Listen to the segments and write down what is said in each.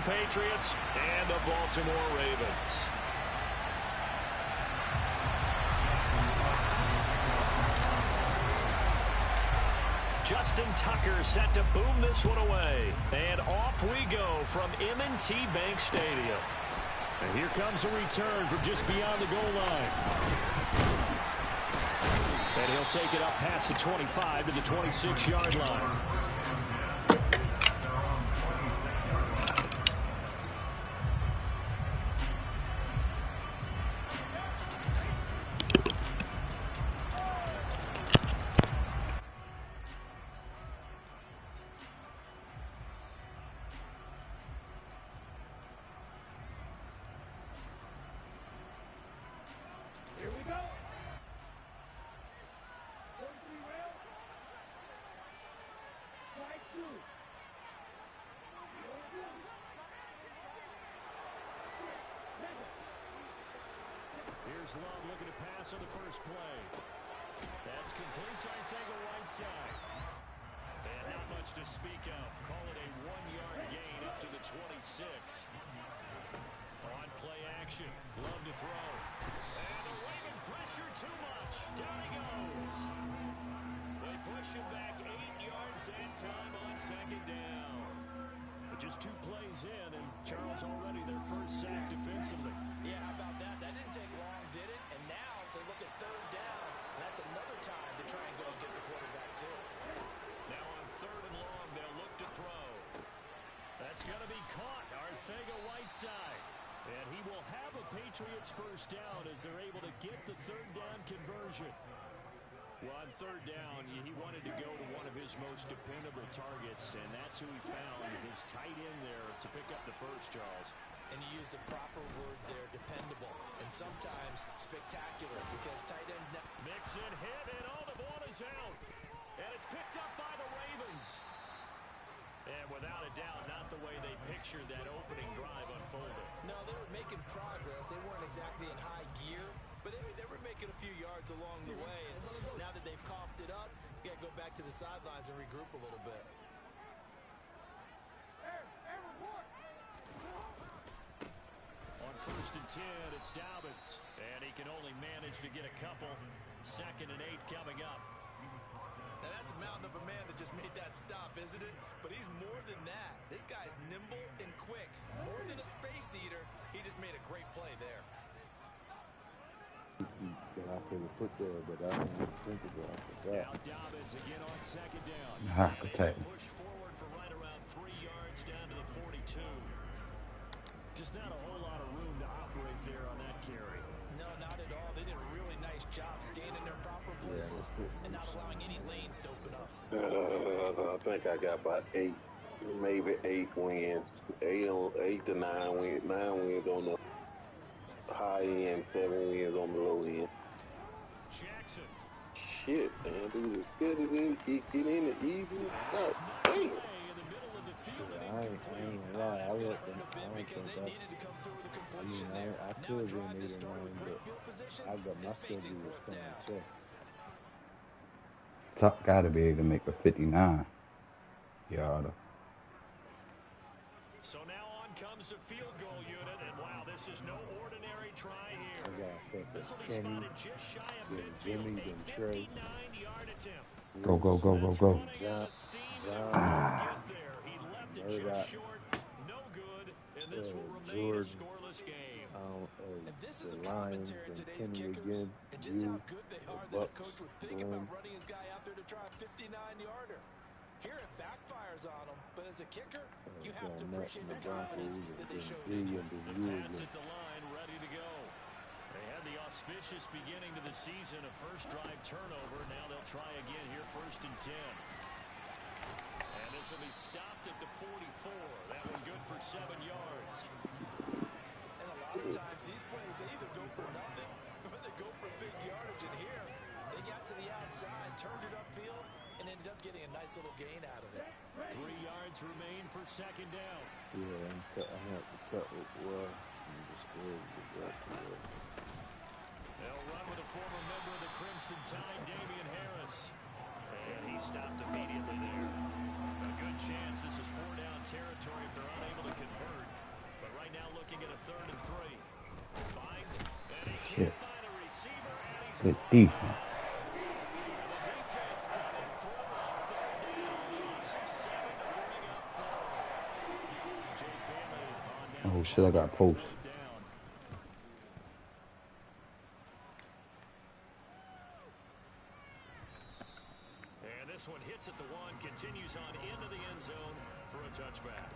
Patriots and the Baltimore Ravens. Justin Tucker set to boom this one away. And off we go from M&T Bank Stadium. And here comes a return from just beyond the goal line. And he'll take it up past the 25 to the 26-yard line. Here's Love looking to pass on the first play. That's complete to Arcega-Whiteside. And not much to speak of. Call it a 1-yard gain up to the 26. On play action. Love to throw. And the Raven pressure too much. Down he goes. They push him back 8 yards and time on second down. But just 2 plays in, and Charles already their first sack defensively. Yeah, how about that? That didn't take long, did it? And now they look at third down. And that's another time to try and go and get the quarterback, too. Now on third and long, they'll look to throw. That's going to be caught. Arcega-Whiteside. And he will have a Patriots first down as they're able to get the third down conversion. Well, on third down, he wanted to go to one of his most dependable targets, and that's who he found, his tight end there, to pick up the first, Charles. And you use the proper word there, dependable, and sometimes spectacular, because tight ends now. Mixon hit, and the ball is out. And it's picked up by the Ravens. And without a doubt, not the way they pictured that opening drive unfolded. No, they were making progress. They weren't exactly in high gear, but they were making a few yards along the way. And now that they've coughed it up, you got to go back to the sidelines and regroup a little bit. On first and 10, it's Dobbins. And he can only manage to get a couple. 2nd and 8 coming up. Now that's a mountain of a man that just made that stop, isn't it? But he's more than that. This guy's nimble and quick. More than a space eater. He just made a great play there. That I could have put there, but I didn't think about that. Now Dobbins again on 2nd down. Okay. Push forward for right around 3 yards down to the 42. Just not a whole lot of room to operate there on that carry. No, not at all. They did a really nice job staying in their proper places and not allowing any lanes to open up. I think I got about 8, maybe 8 wins. 8 to 9 wins. 9 wins on the high end, 7 wins on the low end. Jackson. Shit, man, dude, as good as it get in it easy. God damn. I ain't gonna lie. I don't think I could have been 8 or 9, but I got my schedule was coming check. Tuck got to be able to make a 59 yarder. So now on comes the field goal unit, and wow, this is no ordinary try here. This will be spotted just shy of midfield. Jimmy, then Trey. 59-yard attempt. Go, go, go, go, go. John. He left it just short. No good, and this will remain a scoreless game. And this is The a Lions commentary and today's Kenny kickers, again. and just how good they are that a coach would think Glenn. about running his guy out there to try a 59-yarder. Here it backfires on him, but as a kicker, you have to appreciate the confidence that they showed. Pads at the line, ready to go. They had the auspicious beginning to the season, a first drive turnover. Now they'll try again here, 1st and 10. And this will be stopped at the 44. That one good for 7 yards. And a lot of times these plays, they either go for nothing or they go for big yardage. And here, they got to the outside, turned it upfield, and ended up getting a nice little gain out of it. 3 yards remain for 2nd down. Yeah, I have to cut it well. They'll run with a former member of the Crimson Tide, Damian Harris. And he stopped immediately there. A good chance this is 4-down territory if they're unable to convert. Good defense. Oh shit, I got post. And this one hits at the one, continues on into the end zone for a touchback.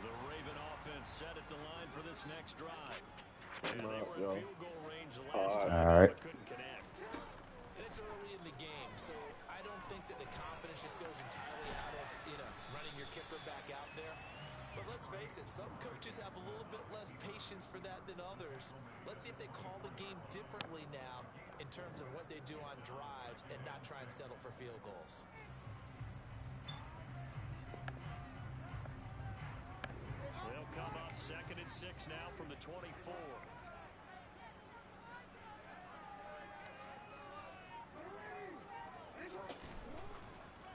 The Raven offense set at the line for this next drive. And they were in field goal range last time, but couldn't connect. And it's early in the game, so I don't think that the confidence just goes entirely out of, running your kicker back out there. But let's face it, some coaches have a little bit less patience for that than others. Let's see if they call the game differently now in terms of what they do on drives and not try and settle for field goals. They'll come up 2nd and 6 now from the 24.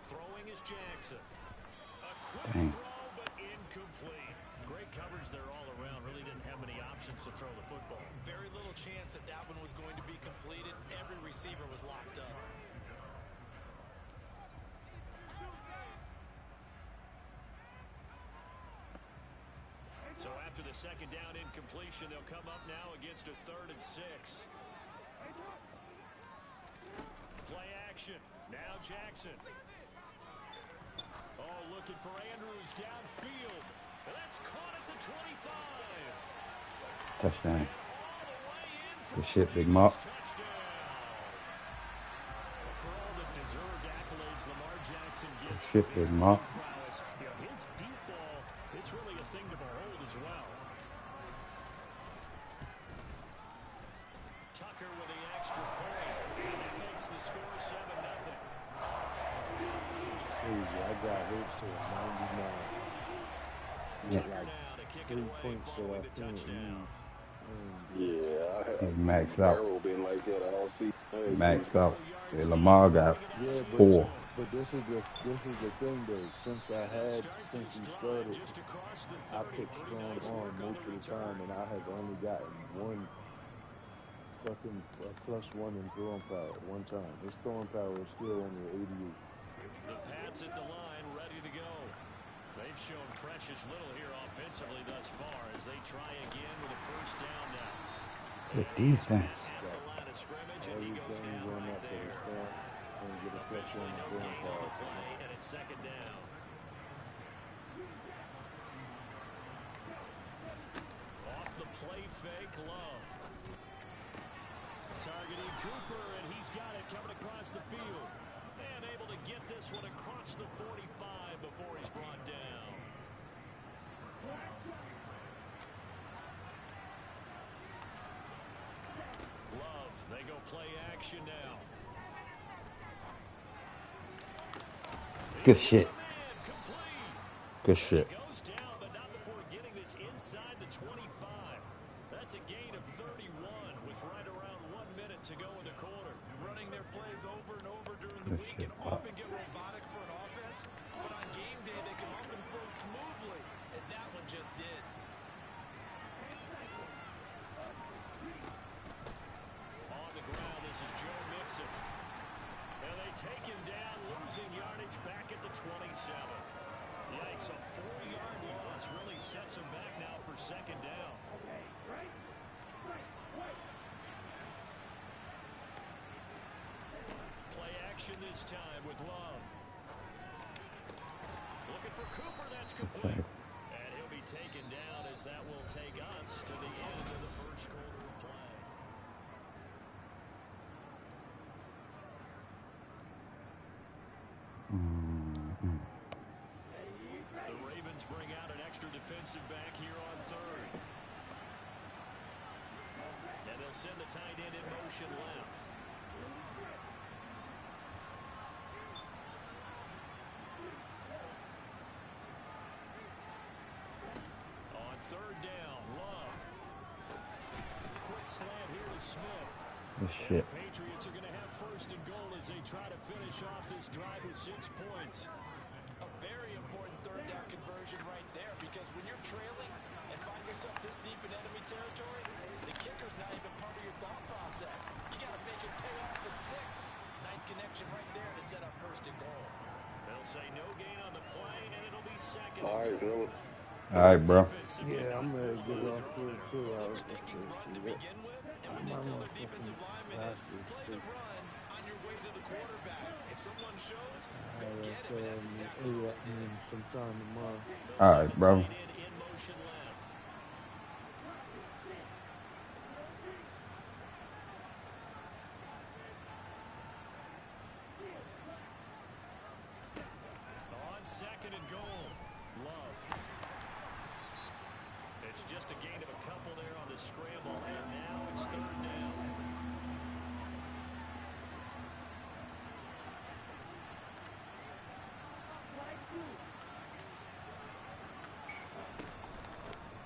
Throwing is Jackson. A quick throw, but incomplete. Great coverage there all around. Really didn't have many options to throw the football. Very little chance that that one was going to be completed. Every receiver was locked up. So after the second down incompletion, they'll come up now against a 3rd and 6. Play action. Now Jackson. Oh, looking for Andrews downfield. That's caught at the 25. Touchdown. Good shit, Big Mark. For all the deserved accolades Lamar Jackson gets, Good shit, Big Mark. his deep ball, it's really a thing to behold as well. Tucker with the extra point, and that makes the score 7-0. Crazy. I got hit to 99. Tucker Like now to kick it 3 away points that following I the couldn't touchdown. use. Yeah, I He's have. maxed out. Barrow been like that all season. Maxed out. Yeah, Lamar got Yeah, 4. but this is the thing though. Since we started, I picked strong arm most of the time, and I have only gotten one fucking +1 in throwing power one time. His throwing power is still only 88. The Pats at the line, ready to go. They've shown precious little here offensively thus far as they try again with a 1st down now. Good defense. At the line of scrimmage, and he Every goes game down going right up for the there. stamp and get a touchdown Officially in no throwing gain on power. the play, and it's 2nd down. Off the play fake, Love. Targeting Cooper, and he's got it coming across the field. And able to get this one across the 45 before he's brought down. Love, they go play action now. Good shit. Complete. Good shit. Goes down, but not before getting this inside the 25. That's a gain of 31 with right around 1 minute to go in the quarter. Running their plays over and over during the Good week shit. can often get robotic for an offense, but on game day they can often flow smoothly, as that one just did. On the ground, this is Joe Mixon. And they take him down, losing yardage back at the 27. Yikes, a 4-yard loss really sets him back now for 2nd down. Play action this time with Love. Looking for Cooper, that's complete. And he'll be taken down as that will take us to the end of the 1st quarter of play. The Ravens bring out an extra defensive back here on 3rd. And they'll send the tight end in motion left. On 3rd down, Love. This shit. The Patriots are going to have first and goal as they try to finish off this drive with 6 points. A very important third down conversion right there, because when you're trailing and find yourself this deep in enemy territory, the kicker's not even part of your thought process. You got to make it pay off with 6. Nice connection right there to set up first and goal. They'll say no gain on the play, and it'll be second. All right, fellas. All right, bro. Yeah, I'm ready to get off to it too. I was Thinking run to begin with, and when they tell the defensive lineman is play the run on your way to the quarterback. If someone shows, go get him. And that's exactly what they did. sometime tomorrow. All right, bro. In motion left. On second and goal, Love. It's just a gain of a couple there on the scramble, and now it's third down.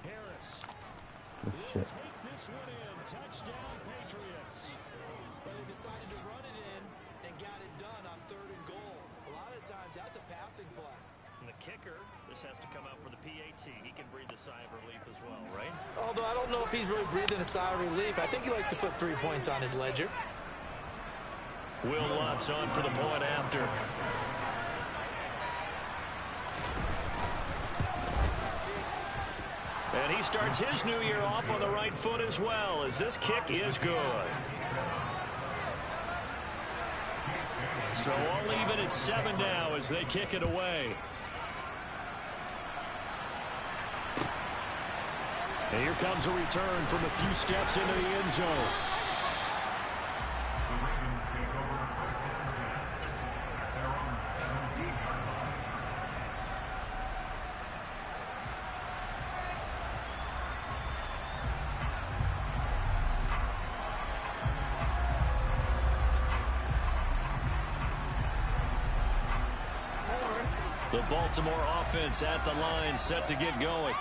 Harris. This shit. Take this one in. Touchdown, Patriots. But they decided to run it in and got it done on third and goal. A lot of times, that's a passing play. And the kicker, this has to come out for the PAT. He can breathe a sigh of relief as well, right? Although I don't know if he's really breathing a sigh of relief. I think he likes to put 3 points on his ledger. Will Lutz on for the point after. And he starts his new year off on the right foot as well, as this kick is good. So all even at 7 now as they kick it away. And here comes a return from a few steps into the end zone. The Baltimore offense at the line, set to get going.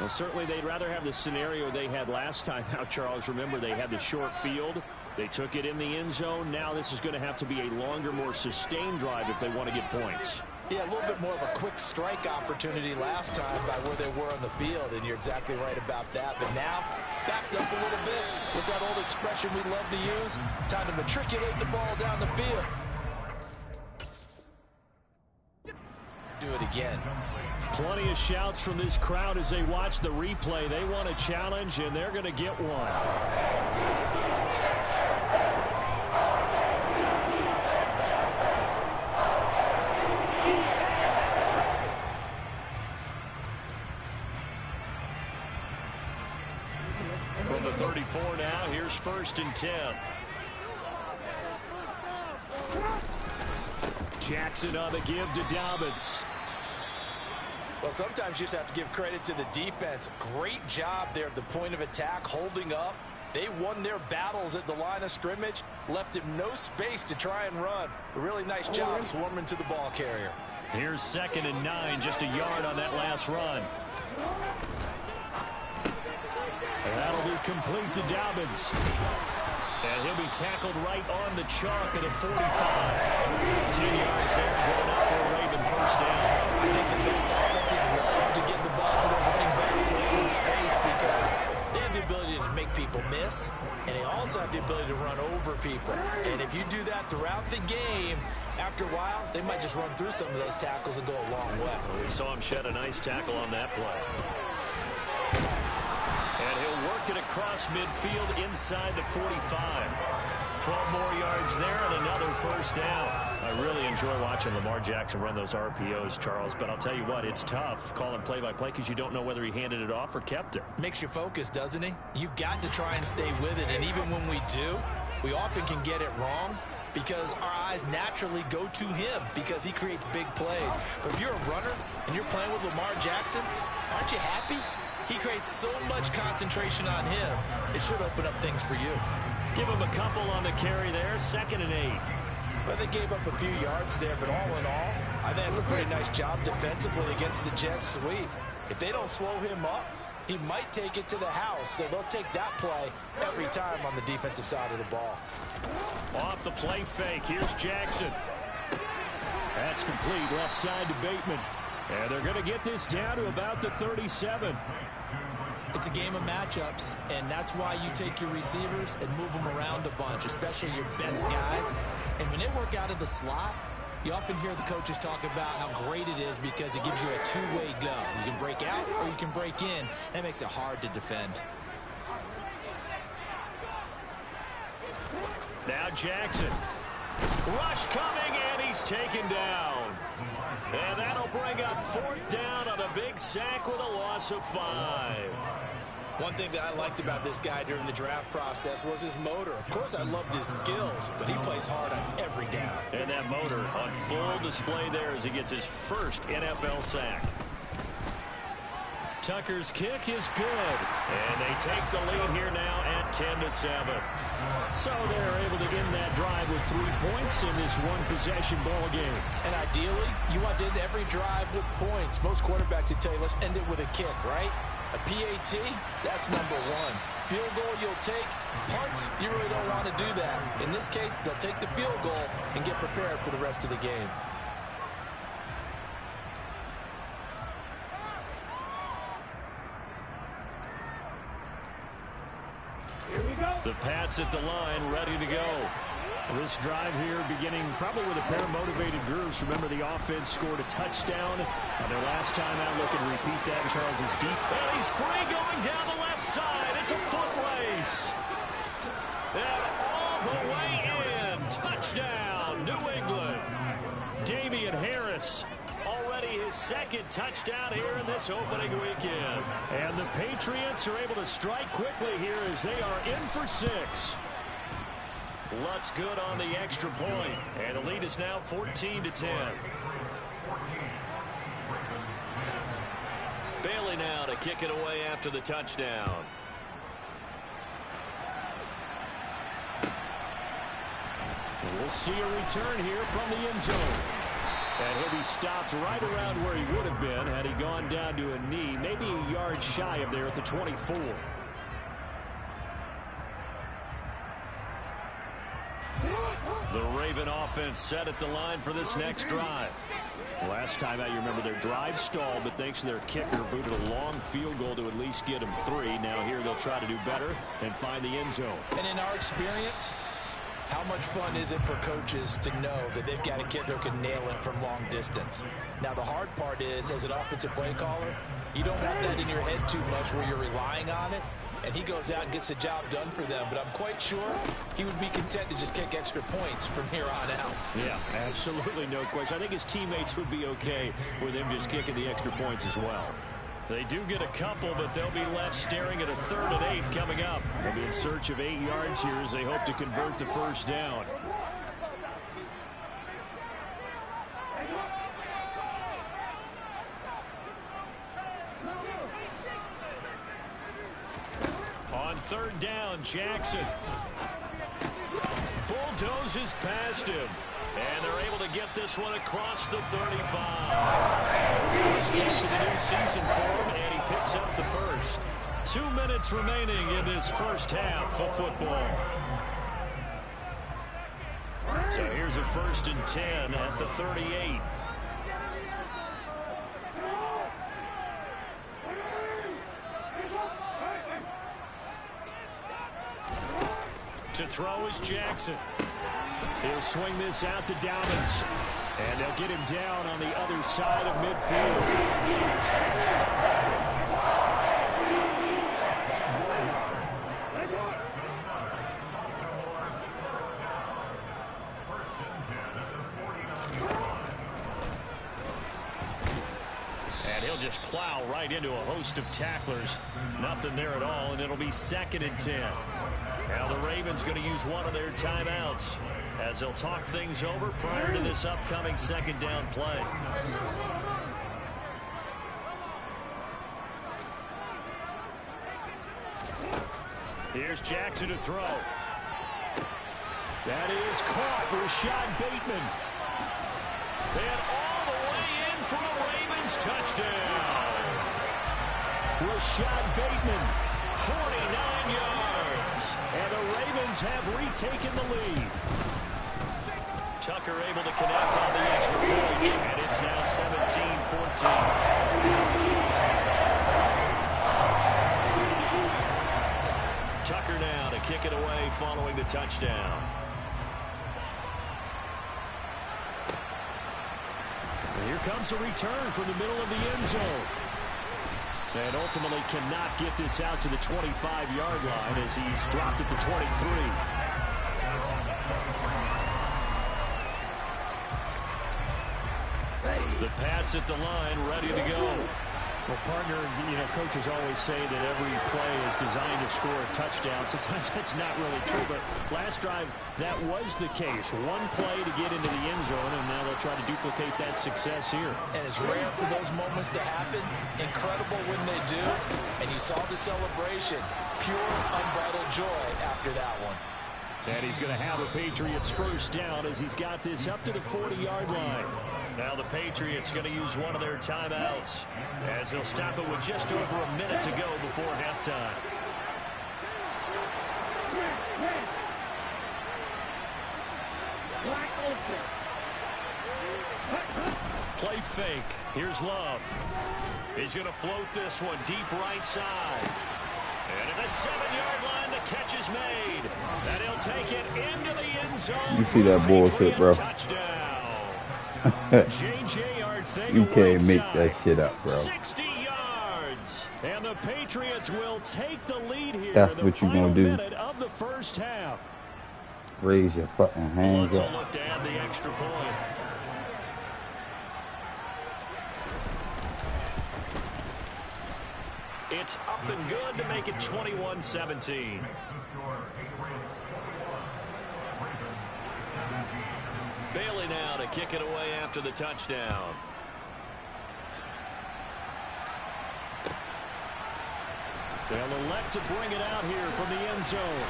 Well, certainly they'd rather have the scenario they had last time. Now, Charles, remember, they had the short field. They took it in the end zone. Now this is going to have to be a longer, more sustained drive if they want to get points. Yeah, a little bit more of a quick strike opportunity last time by where they were on the field, and you're exactly right about that. But now, backed up a little bit. What's that old expression we love to use? Time to matriculate the ball down the field. Do it again. Plenty of shouts from this crowd as they watch the replay. They want a challenge, and they're going to get one. From the 34 now, here's 1st and 10. Jackson on the give to Dobbins. Well, sometimes you just have to give credit to the defense. Great job there at the point of attack, holding up. They won their battles at the line of scrimmage, left him no space to try and run. A really nice job swarming to the ball carrier. Here's 2nd and 9, just a yard on that last run. And that'll be complete to Dobbins. And he'll be tackled right on the chalk at the 45. 10 yards there, going up for a Raven first down. I think the best offenses love to get the ball to their running backs in open space because they have the ability to make people miss, and they also have the ability to run over people. And if you do that throughout the game, after a while, they might just run through some of those tackles and go a long way. Well, we saw him shed a nice tackle on that play. And he'll work it across midfield inside the 45. 12 more yards there and another first down. I really enjoy watching Lamar Jackson run those RPOs, Charles, but I'll tell you what, it's tough calling play-by-play because you don't know whether he handed it off or kept it. Makes you focus, doesn't he? You've got to try and stay with it, and even when we do, we often can get it wrong because our eyes naturally go to him because he creates big plays. But if you're a runner and you're playing with Lamar Jackson, aren't you happy? He creates so much concentration on him. It should open up things for you. Give him a couple on the carry there, 2nd and 8. Well, they gave up a few yards there, but all in all, I think it's a pretty nice job defensively against the Jets sweep. If they don't slow him up, he might take it to the house, so they'll take that play every time on the defensive side of the ball. Off the play fake, here's Jackson. That's complete, left side to Bateman. And they're going to get this down to about the 37. It's a game of matchups, and that's why you take your receivers and move them around a bunch, especially your best guys. And when they work out of the slot, you often hear the coaches talk about how great it is because it gives you a two-way go. You can break out or you can break in. That makes it hard to defend. Now Jackson. Rush coming, and he's taken down. And that'll bring up 4th down on a big sack with a loss of 5. One thing that I liked about this guy during the draft process was his motor. Of course, I loved his skills, but he plays hard on every down. And that motor on full display there as he gets his first NFL sack. Tucker's kick is good. And they take the lead here now at 10-7. So they're able to end that drive with 3 points in this one-possession ball game. And ideally, you want to end every drive with points. Most quarterbacks would tell you, let's end it with a kick, right? A PAT, that's number 1. Field goal you'll take. Punts, you really don't want to do that. In this case, they'll take the field goal and get prepared for the rest of the game. The Pats at the line, ready to go. This drive here beginning probably with a pair of motivated groups. Remember, the offense scored a touchdown on their last time out. Looking to repeat that. Charles is deep. And he's free going down the left side. It's a foot race. And all the way in. Touchdown, New England. Damian Harris. Already his 2nd touchdown here in this opening weekend. And the Patriots are able to strike quickly here as they are in for 6. Lutz good on the extra point. And the lead is now 14-10. Bailey now to kick it away after the touchdown. We'll see a return here from the end zone. And he'll be stopped right around where he would have been had he gone down to a knee, maybe a yard shy of there at the 24. The Raven offense set at the line for this next drive. Last time out, you remember their drive stalled, but thanks to their kicker, booted a long field goal to at least get them 3. Now here they'll try to do better and find the end zone. And in our experience, how much fun is it for coaches to know that they've got a kicker who can nail it from long distance? Now, the hard part is, as an offensive play caller, you don't want that in your head too much where you're relying on it, and he goes out and gets the job done for them. But I'm quite sure he would be content to just kick extra points from here on out. Yeah, absolutely no question. I think his teammates would be okay with him just kicking the extra points as well. They do get a couple, but they'll be left staring at a 3rd and 8 coming up. They'll be in search of 8 yards here as they hope to convert the first down. On 3rd down, Jackson bulldozes past him. And they're able to get this one across the 35. First catch of the new season for him, and he picks up the first. 2 minutes remaining in this first half of football. So here's a 1st and 10 at the 38. To throw is Jackson. He'll swing this out to Dobbins. And they'll get him down on the other side of midfield. And he'll just plow right into a host of tacklers. Nothing there at all, and it'll be 2nd and 10. Now the Ravens going to use one of their timeouts as they'll talk things over prior to this upcoming 2nd down play. Here's Jackson to throw. That is caught. Rashad Bateman. And all the way in for a Ravens touchdown. Rashad Bateman, 49 yards. And the Ravens have retaken the lead. Tucker able to connect on the extra point, and it's now 17-14. Tucker now to kick it away following the touchdown. And here comes a return from the middle of the end zone. And ultimately cannot get this out to the 25-yard line as he's dropped it to 23. The Pats at the line, ready to go. Well, partner, coaches always say that every play is designed to score a touchdown. Sometimes that's not really true, but last drive, that was the case. One play to get into the end zone, and now they'll try to duplicate that success here. And it's rare for those moments to happen. Incredible when they do. And you saw the celebration. Pure, unbridled joy after that one. And he's going to have the Patriots first down as he's got this up to the 40-yard line. Now the Patriots going to use one of their timeouts as they'll stop it with just over a minute to go before halftime. Play fake. Here's Love. He's going to float this one deep right side. And at the 7-yard line, the catch is made. And he'll take it into the end zone. You see that bullshit, bro. You can't make that shit up, bro. 60 yards. And the Patriots will take the lead here. That's what you're going to do. Of the first half. Raise your fucking hands up. Let's look to add the extra point. It's up and good to make it 21-17. Bailey now to kick it away after the touchdown. They'll elect to bring it out here from the end zone.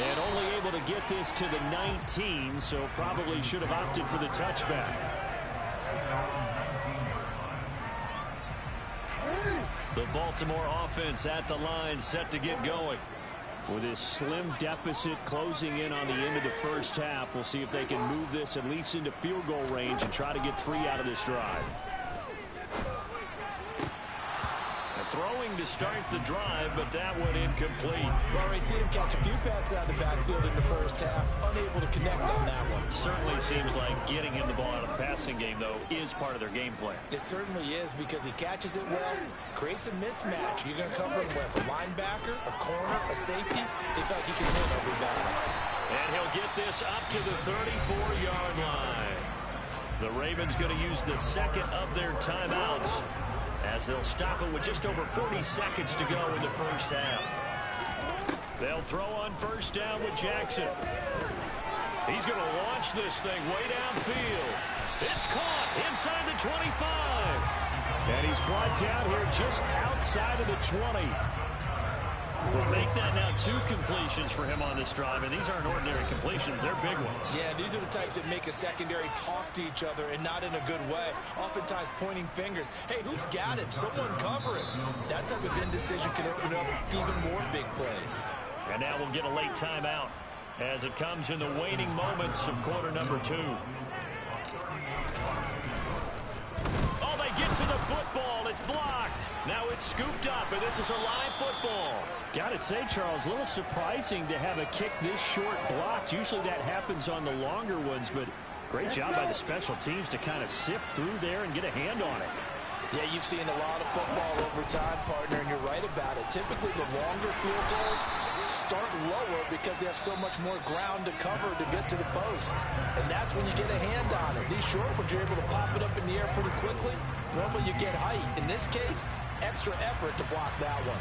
And only able to get this to the 19, so probably should have opted for the touchback. The Baltimore offense at the line set to get going. With this slim deficit closing in on the end of the first half, we'll see if they can move this at least into field goal range and try to get 3 out of this drive. Throwing to start the drive, but that one incomplete. Well, Ray, seen him catch a few passes out of the backfield in the first half, unable to connect on that one. Certainly seems like getting him the ball out of the passing game, though, is part of their game plan. It certainly is because he catches it well, creates a mismatch. You're going to cover him with a linebacker, a corner, a safety. They feel like he can win every battle. And he'll get this up to the 34-yard line. The Ravens going to use the second of their timeouts, as they'll stop it with just over 40 seconds to go in the first half. They'll throw on first down with Jackson. He's going to launch this thing way downfield. It's caught inside the 25. And he's brought down here just outside of the 20. We'll make that now 2 completions for him on this drive, and these aren't ordinary completions. They're big ones. Yeah, these are the types that make a secondary talk to each other, and not in a good way. Oftentimes pointing fingers. Hey, who's got him? Someone cover him. That type of indecision can open up even more big plays. And now we'll get a late timeout as it comes in the waning moments of quarter number 2. Oh, they get to the football. It's blocked. Now it's scooped up, and this is a live football. Got to say, Charles, a little surprising to have a kick this short blocked. Usually that happens on the longer ones, but great job by the special teams to kind of sift through there and get a hand on it. Yeah, you've seen a lot of football over time, partner, and you're right about it. Typically, the longer field goals start lower because they have so much more ground to cover to get to the post. And that's when you get a hand on it. These short ones, you're able to pop it up in the air pretty quickly. Normally, you get height. In this case, extra effort to block that one.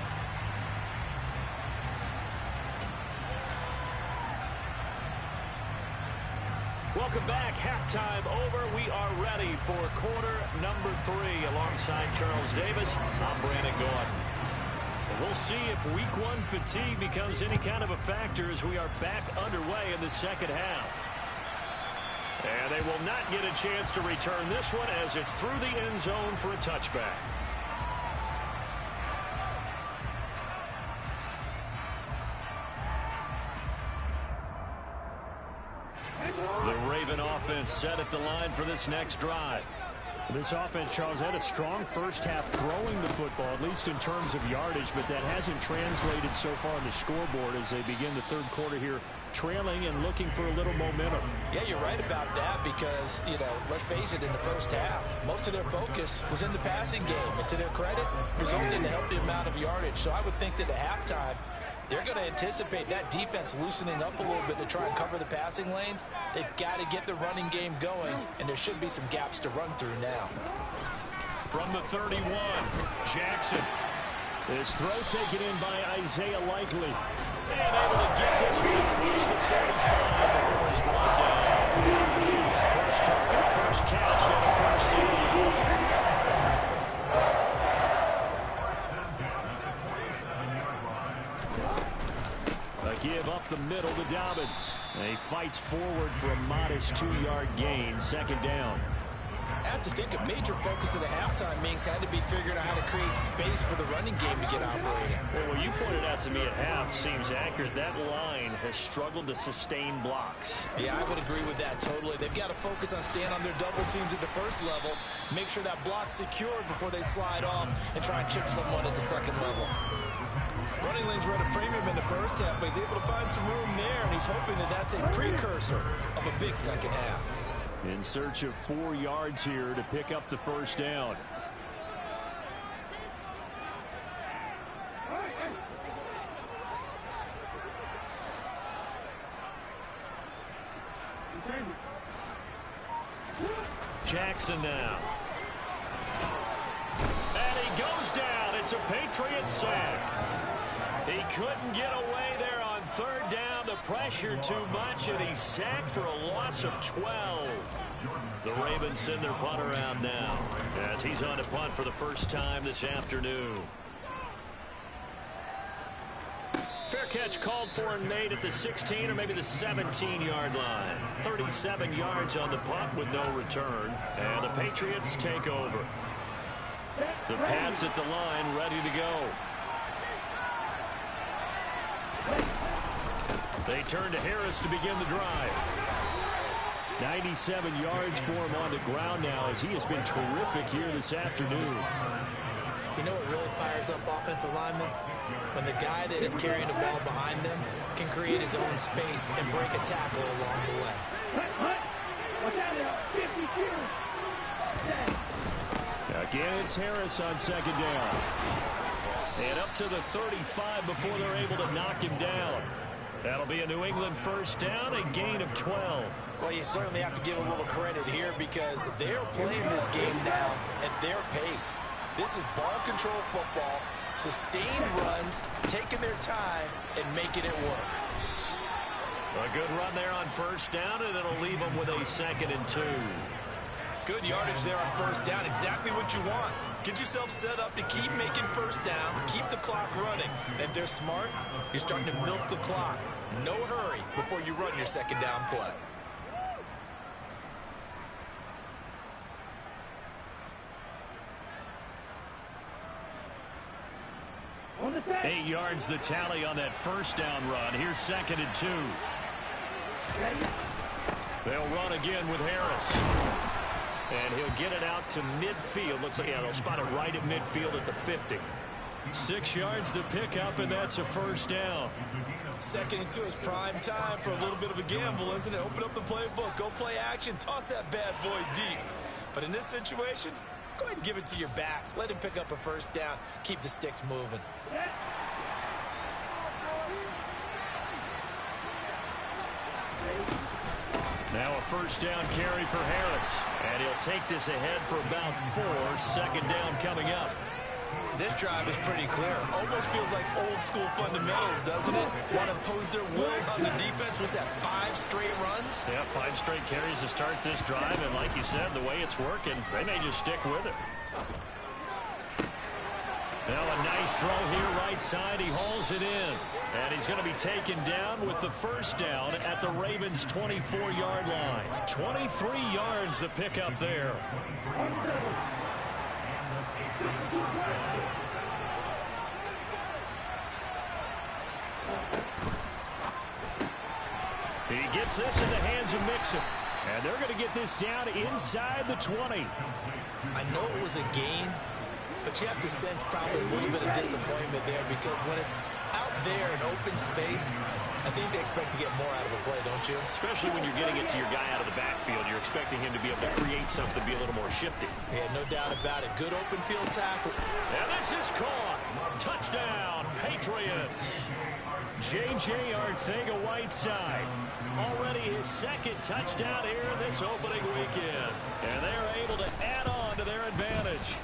Welcome back. Halftime over. We are ready for quarter number 3. Alongside Charles Davis, I'm Brandon Gaudin. And we'll see if week 1 fatigue becomes any kind of a factor as we are back underway in the second half. And they will not get a chance to return this one as it's through the end zone for a touchback. gets set at the line for this next drive. This offense, Charles, had a strong first half throwing the football, at least in terms of yardage, but that hasn't translated so far on the scoreboard as they begin the third quarter here, trailing and looking for a little momentum. Yeah, you're right about that because, let's face it, in the first half, most of their focus was in the passing game. And to their credit, resulted in a healthy amount of yardage. So I would think that at halftime, they're going to anticipate that defense loosening up a little bit to try and cover the passing lanes. They've got to get the running game going, and there should be some gaps to run through now. From the 31, Jackson. His throw taken in by Isaiah Likely. And able to get this one across the 45 before he's brought down. First target, first catch, and a first down. Give up the middle to Dobbins. And he fights forward for a modest 2-yard gain, second down. I have to think a major focus of the halftime meetings had to be figuring out how to create space for the running game to get operating. Well, what you pointed out to me at half seems accurate. That line has struggled to sustain blocks. Yeah, I would agree with that totally. They've got to focus on staying on their double teams at the first level, make sure that block's secured before they slide off and try and chip someone at the second level. Running lanes were at a premium in the first half, but he's able to find some room there, and he's hoping that that's a precursor of a big second half. In search of 4 yards here to pick up the first down. Jackson now. And he goes down. It's a Patriot sack. He couldn't get away there on third down. The pressure too much, and he's sacked for a loss of 12. The Ravens send their punt around now as he's on to punt for the first time this afternoon. Fair catch called for and made at the 16 or maybe the 17-yard line. 37 yards on the punt with no return. And the Patriots take over. The Pats at the line ready to go. They turn to Harris to begin the drive. 97 yards for him on the ground now as he has been terrific here this afternoon. You know what really fires up offensive linemen? When the guy that is carrying the ball behind them can create his own space and break a tackle along the way. Again, it's Harris on second down. And up to the 35 before they're able to knock him down. That'll be a New England first down, a gain of 12. Well, you certainly have to give a little credit here because they're playing this game now at their pace. This is ball control football, sustained runs, taking their time, and making it work. A good run there on first down, and it'll leave them with a 2nd and 2. Good yardage there on first down, exactly what you want. Get yourself set up to keep making first downs, keep the clock running. And if they're smart, you're starting to milk the clock. No hurry before you run your second down play. Eight yards the tally on that first down run. Here's 2nd and 2. They'll run again with Harris. And he'll get it out to midfield. Looks like, yeah, they'll spot it right at midfield at the 50. 6 yards the pickup, and that's a first down. 2nd and 2 is prime time for a little bit of a gamble, isn't it? Open up the playbook, go play action, toss that bad boy deep. But in this situation, go ahead and give it to your back. Let him pick up a first down. Keep the sticks moving. Now a first down carry for Harris. And he'll take this ahead for about 4. 2nd down coming up. This drive is pretty clear. Almost feels like old school fundamentals, doesn't it? Want to impose their will on the defense. Was that 5 straight runs? Yeah, 5 straight carries to start this drive. And like you said, the way it's working, they may just stick with it. Now a nice throw here right side. He hauls it in. And he's going to be taken down with the first down at the Ravens' 24-yard line. 23 yards the pickup there. He gets this in the hands of Mixon. And they're going to get this down inside the 20. I know it was a gain, but you have to sense probably a little bit of disappointment there because when it's out there in open space, I think they expect to get more out of a play, don't you? Especially when you're getting it to your guy out of the backfield. You're expecting him to be able to create something, be a little more shifty. Yeah, no doubt about it. Good open field tackle. And this is caught. Touchdown, Patriots. J.J. Arcega-Whiteside. Already his second touchdown here in this opening weekend. And they're able to add on to their advantage.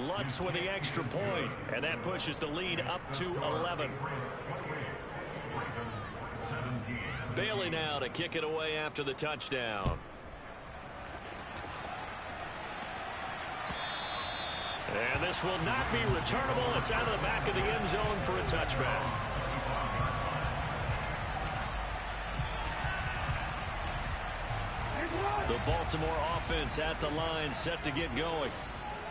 Lutz with the extra point, and that pushes the lead up to 11. Bailey now to kick it away after the touchdown. And this will not be returnable. It's out of the back of the end zone for a touchback. The Baltimore offense at the line, set to get going.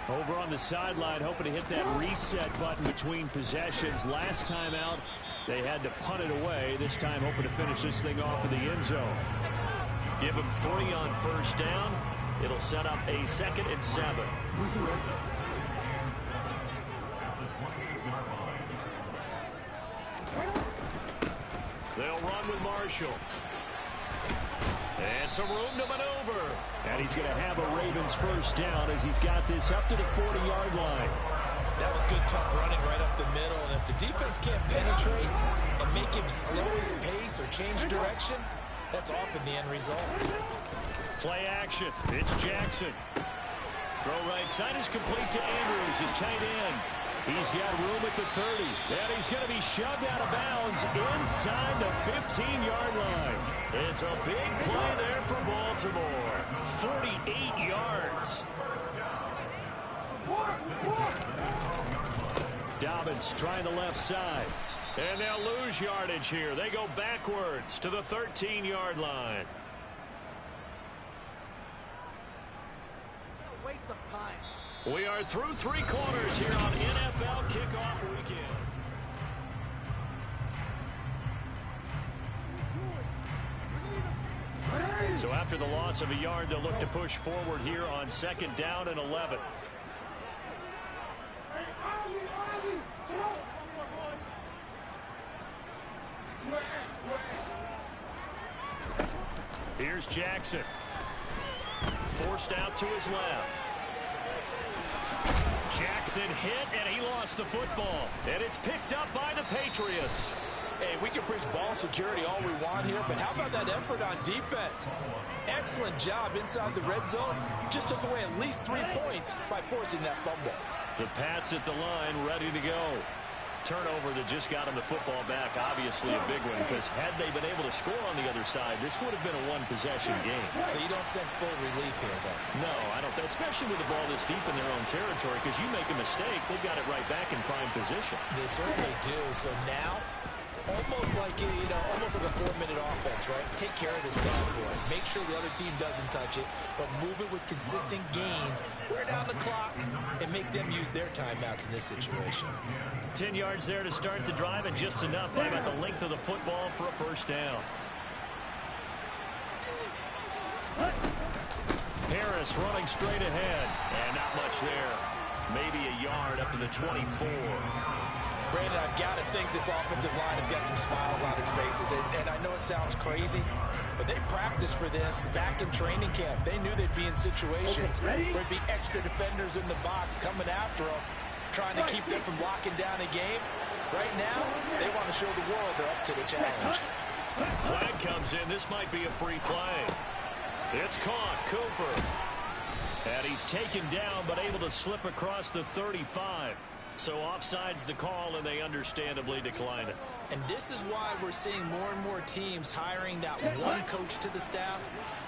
Over on the sideline, hoping to hit that reset button between possessions. Last time out, they had to punt it away. This time, hoping to finish this thing off in the end zone. Give them 3 on first down. It'll set up a 2nd and 7. They'll run with Marshall. And some room to maneuver. And he's going to have a Ravens first down as he's got this up to the 40-yard line. That was good, tough running right up the middle. And if the defense can't penetrate and make him slow his pace or change direction, that's often the end result. Play action. It's Jackson. Throw right side is complete to Andrews, his tight end. He's got room at the 30. And he's going to be shoved out of bounds inside the 15-yard line. It's a big play there for Baltimore. 48 yards. Dobbins trying the left side. And they'll lose yardage here. They go backwards to the 13-yard line. Waste of time. We are through 3 quarters here on NFL Kickoff Weekend. So after the loss of a yard, they'll look to push forward here on 2nd down and 11. Here's Jackson. Forced out to his left. Jackson hit, and he lost the football. And it's picked up by the Patriots. Hey, we can preach ball security all we want here, but how about that effort on defense? Excellent job inside the red zone. Just took away at least 3 points by forcing that fumble. The Pats at the line, ready to go. Turnover that just got him the football back, obviously a big one, because had they been able to score on the other side, this would have been a one-possession game. So you don't sense full relief here, then? No, I don't, especially with the ball this deep in their own territory, because you make a mistake, they've got it right back in prime position. They certainly do. So now, almost like almost like a 4-minute offense, right? Take care of this bad boy. Make sure the other team doesn't touch it, but move it with consistent gains. Wear down the clock and make them use their timeouts in this situation. 10 yards there to start the drive, and just enough. They got the length of the football for a first down. Harris running straight ahead, and not much there. Maybe a yard up to the 24. Brandon, I've got to think this offensive line has got some smiles on its faces. And I know it sounds crazy, but they practiced for this back in training camp. They knew they'd be in situations where there'd be extra defenders in the box coming after them, trying to keep them from locking down a game. Right now, they want to show the world they're up to the challenge. Flag comes in. This might be a free play. It's caught. Cooper. And he's taken down, but able to slip across the 35. So offside's the call, and they understandably decline it. And this is why we're seeing more and more teams hiring that one coach to the staff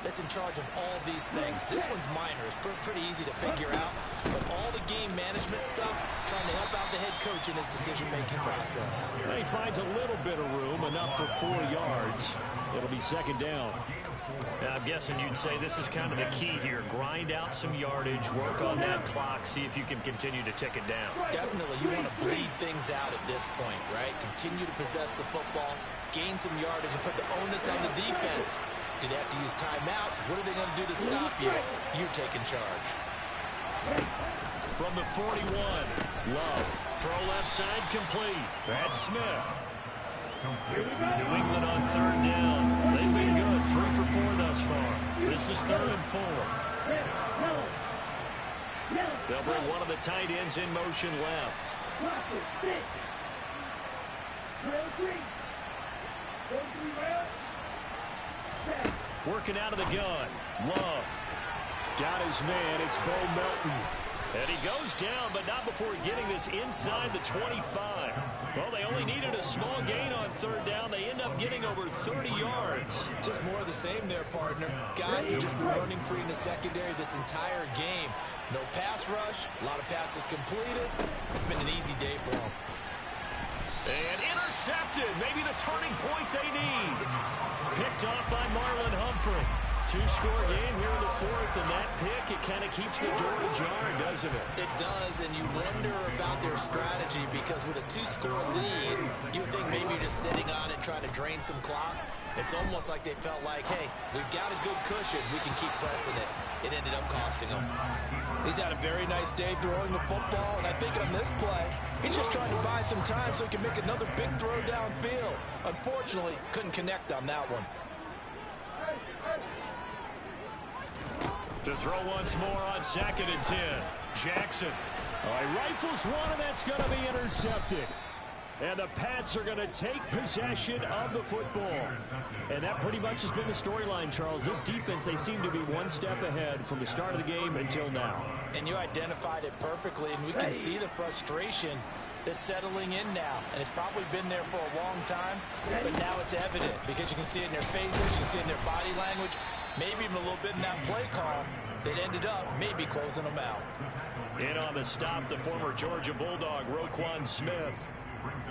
that's in charge of all these things. This one's minor. It's pretty easy to figure out. But all the game management stuff, trying to help out the head coach in his decision-making process. He finds a little bit of room, enough for 4 yards. It'll be 2nd down. Now, I'm guessing you'd say this is kind of the key here. Grind out some yardage, work on that clock, see if you can continue to tick it down. Definitely, you want to bleed things out at this point, right? Continue to possess the football, gain some yardage, and put the onus on the defense. Do they have to use timeouts? What are they going to do to stop you? You're taking charge. From the 41, Love. Throw left side complete. That's Smith. New England on third down. They've been good. 3 for 4 thus far. This is 3rd and 4. They'll bring one of the tight ends in motion left. Working out of the gun. Love. Got his man. It's Bo Melton. And he goes down, but not before getting this inside the 25. Well, they only needed a small gain on third down. They end up getting over 30 yards. Just more of the same there, partner. Guys have just been running free in the secondary this entire game. No pass rush, a lot of passes completed. Been an easy day for them. And intercepted. Maybe the turning point they need. Picked off by Marlon Humphrey. 2-score game here in the 4th, and that pick, it kind of keeps the door ajar, doesn't it? It does, and you wonder about their strategy because with a 2-score lead, you would think maybe you're just sitting on it trying to drain some clock. It's almost like they felt like, hey, we've got a good cushion. We can keep pressing it. It ended up costing them. He's had a very nice day throwing the football, and I think on this play, he's just trying to buy some time so he can make another big throw downfield. Unfortunately, couldn't connect on that one. To throw once more on 2nd and 10. Jackson. Rifles one, and that's going to be intercepted. And the Pats are going to take possession of the football. And that pretty much has been the storyline, Charles. This defense, they seem to be one step ahead from the start of the game until now. And you identified it perfectly, and we can see the frustration that's settling in now. And it's probably been there for a long time, but now it's evident because you can see it in their faces, you can see it in their body language, maybe even a little bit in that play call that ended up maybe closing them out. In on the stop, the former Georgia Bulldog, Roquan Smith.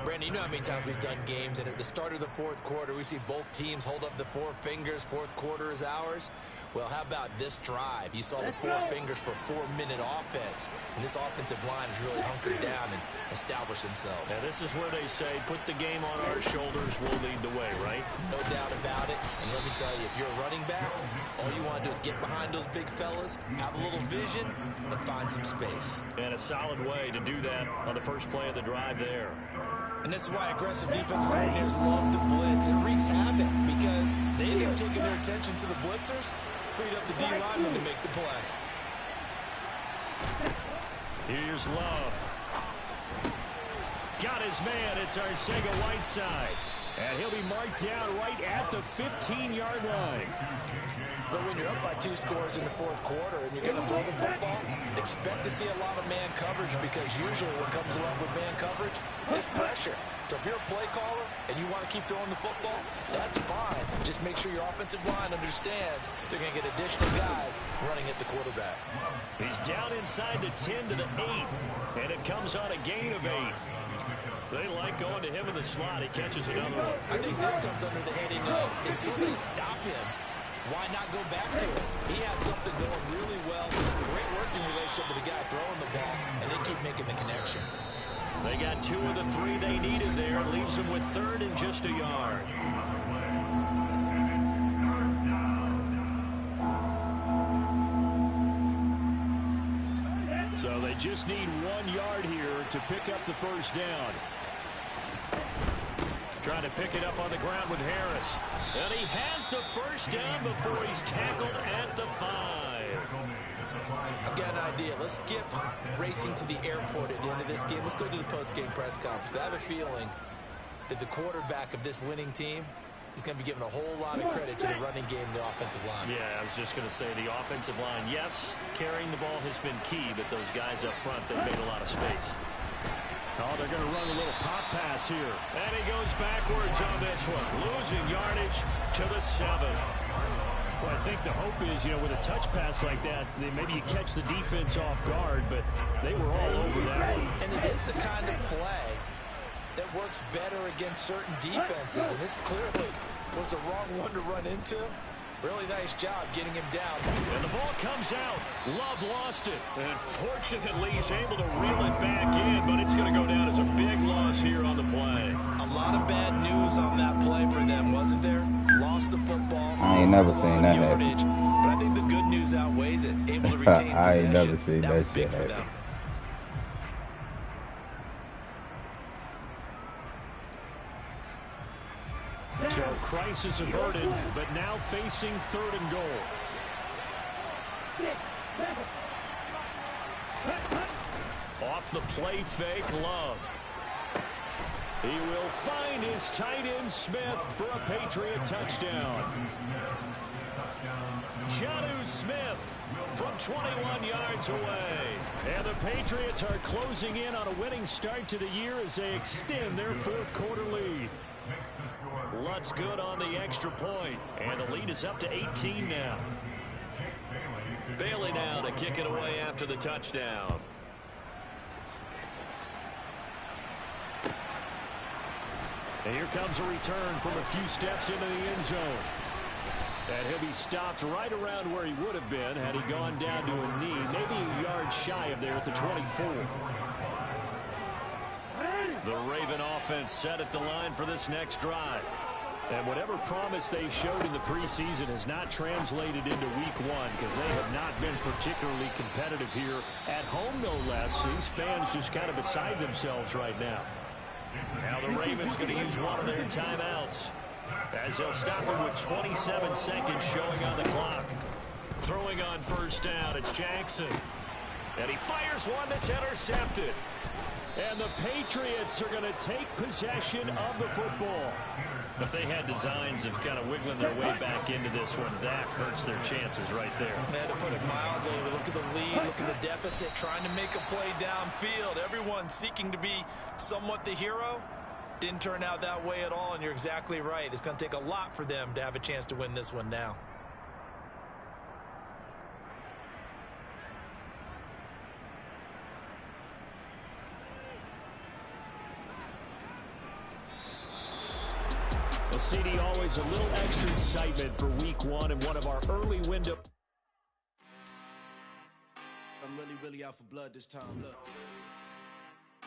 Brandon, you know how many times we've done games, and at the start of the 4th quarter, we see both teams hold up the 4 fingers, 4th quarter is ours. Well, how about this drive? You saw the 4 fingers for 4-minute offense, and this offensive line has really hunkered down and established themselves. Now, this is where they say, put the game on our shoulders, we'll lead the way, right? No doubt about it, and let me tell you, if you're a running back, all you want to do is get behind those big fellas, have a little vision, and find some space. And a solid way to do that on the first play of the drive there. And this is why aggressive defensive coordinators love to blitz. It wreaks havoc because they end up taking their attention to the blitzers, freed up the D lineman to make the play. Here's Love. Got his man. It's Arcega-Whiteside. And he'll be marked down right at the 15-yard line. But when you're up by 2 scores in the 4th quarter and you're going to throw the football, expect to see a lot of man coverage because usually what comes along with man coverage is pressure. So if you're a play caller and you want to keep throwing the football, that's fine. Just make sure your offensive line understands they're going to get additional guys running at the quarterback. He's down inside the 10 to the 8, and it comes on a gain of 8. They like going to him in the slot. He catches another one. I think this comes under the heading of until they stop him, why not go back to it? He has something going really well. Great working relationship with the guy throwing the ball, and they keep making the connection. They got 2 of the 3 they needed there. Leaves them with 3rd and just a yard. So they just need 1 yard here to pick up the first down. Trying to pick it up on the ground with Harris. And he has the first down before he's tackled at the 5. I've got an idea. Let's skip racing to the airport at the end of this game. Let's go to the post-game press conference. I have a feeling that the quarterback of this winning team is going to be given a whole lot of credit to the running game and the offensive line. Yeah, I was just going to say the offensive line, yes, carrying the ball has been key, but those guys up front, they've made a lot of space. Oh, they're going to run a little pop pass here. And he goes backwards on this one, losing yardage to the 7. Well, I think the hope is, with a touch pass like that, maybe you catch the defense off guard, but they were all over that one. And it is the kind of play that works better against certain defenses, and this clearly was the wrong one to run into. Really nice job getting him down. And the ball comes out. Love lost it. And fortunately, he's able to reel it back in, but it's going to go down as a big loss here on the play. A lot of bad news on that play for them, wasn't there? Lost the football. I ain't never seen that happen. But I think the good news outweighs it. Able to retain I possession. ain't never seen that that was big shit for happen. them. So crisis averted, but now facing 3rd and goal. Off the play fake, Love. He will find his tight end Smith for a Patriot touchdown. Jonnu Smith from 21 yards away. And the Patriots are closing in on a winning start to the year as they extend their 4th quarter lead. Lutz good on the extra point, and the lead is up to 18 now. Bailey now to kick it away after the touchdown. And here comes a return from a few steps into the end zone. And he'll be stopped right around where he would have been had he gone down to a knee, maybe a yard shy of there at the 24. The Raven offense set at the line for this next drive. And whatever promise they showed in the preseason has not translated into week 1 because they have not been particularly competitive here at home, no less. These fans just kind of beside themselves right now. Now the Ravens going to use one of their timeouts as they'll stop him with 27 seconds showing on the clock. Throwing on first down, it's Jackson. And he fires one that's intercepted. And the Patriots are going to take possession of the football. If they had designs of kind of wiggling their way back into this one, that hurts their chances right there. They had to put it mildly. Look at the lead, look at the deficit, trying to make a play downfield. Everyone seeking to be somewhat the hero. Didn't turn out that way at all, and you're exactly right. It's going to take a lot for them to have a chance to win this one now. Well, CD, always a little extra excitement for week 1 and one of our early window. I'm really out for blood this time. Look.